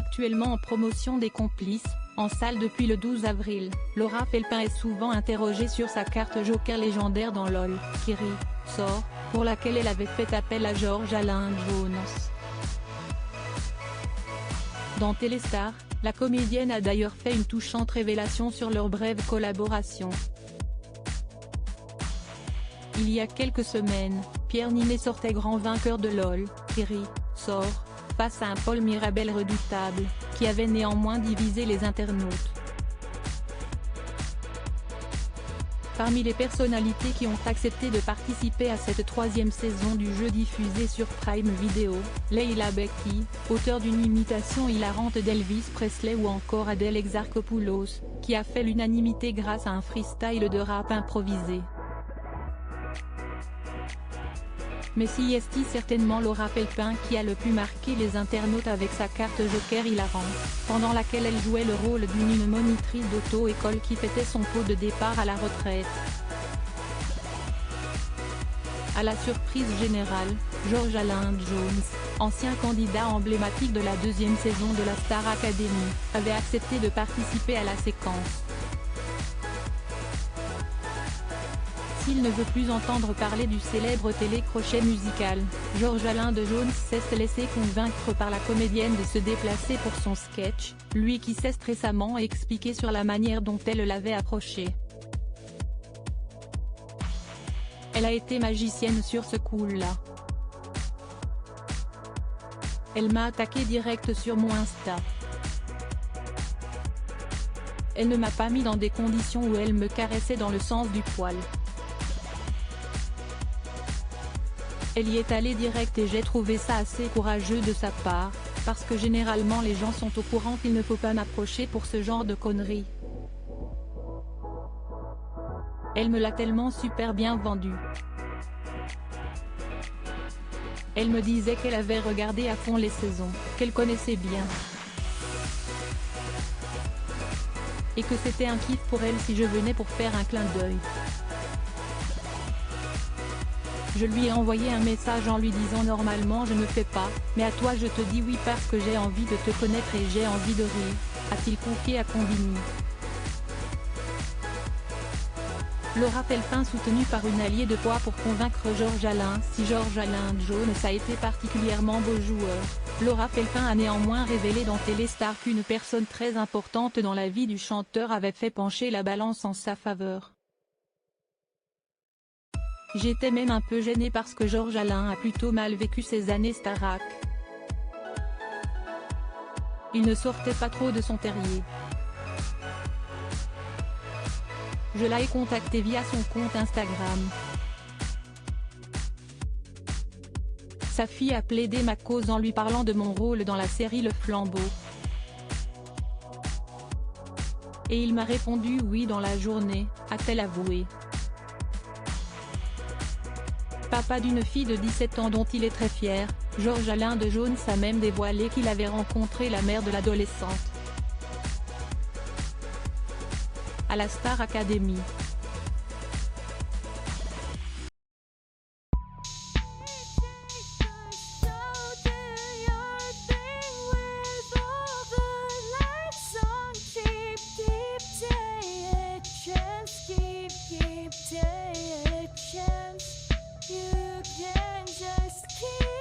actuellement en promotion des Complices, en salle depuis le 12 avril. Laura Felpin est souvent interrogée sur sa carte Joker légendaire dans LOL, qui sort, pour laquelle elle avait fait appel à George Alain Jones. Dans Téléstar, la comédienne a d'ailleurs fait une touchante révélation sur leur brève collaboration. Il y a quelques semaines, Pierre Ninet sortait grand vainqueur de LOL, qui sort, face à un Paul Mirabel redoutable, qui avait néanmoins divisé les internautes. Parmi les personnalités qui ont accepté de participer à cette troisième saison du jeu diffusé sur Prime Video, Leila Bekti, auteure d'une imitation hilarante d'Elvis Presley, ou encore Adèle Exarchopoulos, qui a fait l'unanimité grâce à un freestyle de rap improvisé. Mais si est certainement Laura Felpin qui a le plus marqué les internautes avec sa carte Joker hilarante, pendant laquelle elle jouait le rôle d'une monitrice d'auto-école qui fêtait son pot de départ à la retraite. À la surprise générale, George Alain Jones, ancien candidat emblématique de la deuxième saison de la Star Academy, avait accepté de participer à la séquence. S'il ne veut plus entendre parler du célèbre télécrochet musical, George Alain Jones s'est laissé convaincre par la comédienne de se déplacer pour son sketch, lui qui s'est récemment expliqué sur la manière dont elle l'avait approché. Elle a été magicienne sur ce coup-là. Elle m'a attaqué direct sur mon Insta. Elle ne m'a pas mis dans des conditions où elle me caressait dans le sens du poil. Elle y est allée direct et j'ai trouvé ça assez courageux de sa part, parce que généralement les gens sont au courant qu'il ne faut pas m'approcher pour ce genre de conneries. Elle me l'a tellement super bien vendu. Elle me disait qu'elle avait regardé à fond les saisons, qu'elle connaissait bien. Et que c'était un kiff pour elle si je venais pour faire un clin d'œil. Je lui ai envoyé un message en lui disant normalement je ne fais pas, mais à toi je te dis oui parce que j'ai envie de te connaître et j'ai envie de rire, a-t-il confié à Combini. Laura Felpin soutenue par une alliée de poids pour convaincre George Alain. Si George Alain Jones a été particulièrement beau joueur, Laura Felpin a néanmoins révélé dans Téléstar qu'une personne très importante dans la vie du chanteur avait fait pencher la balance en sa faveur. J'étais même un peu gênée parce que George Alain a plutôt mal vécu ses années Starac. Il ne sortait pas trop de son terrier. Je l'ai contacté via son compte Instagram. Sa fille a plaidé ma cause en lui parlant de mon rôle dans la série Le Flambeau. Et il m'a répondu oui dans la journée, a-t-elle avoué. Papa d'une fille de 17 ans dont il est très fier, George Alain Jones a même dévoilé qu'il avait rencontré la mère de l'adolescente à la Star Academy. You can just keep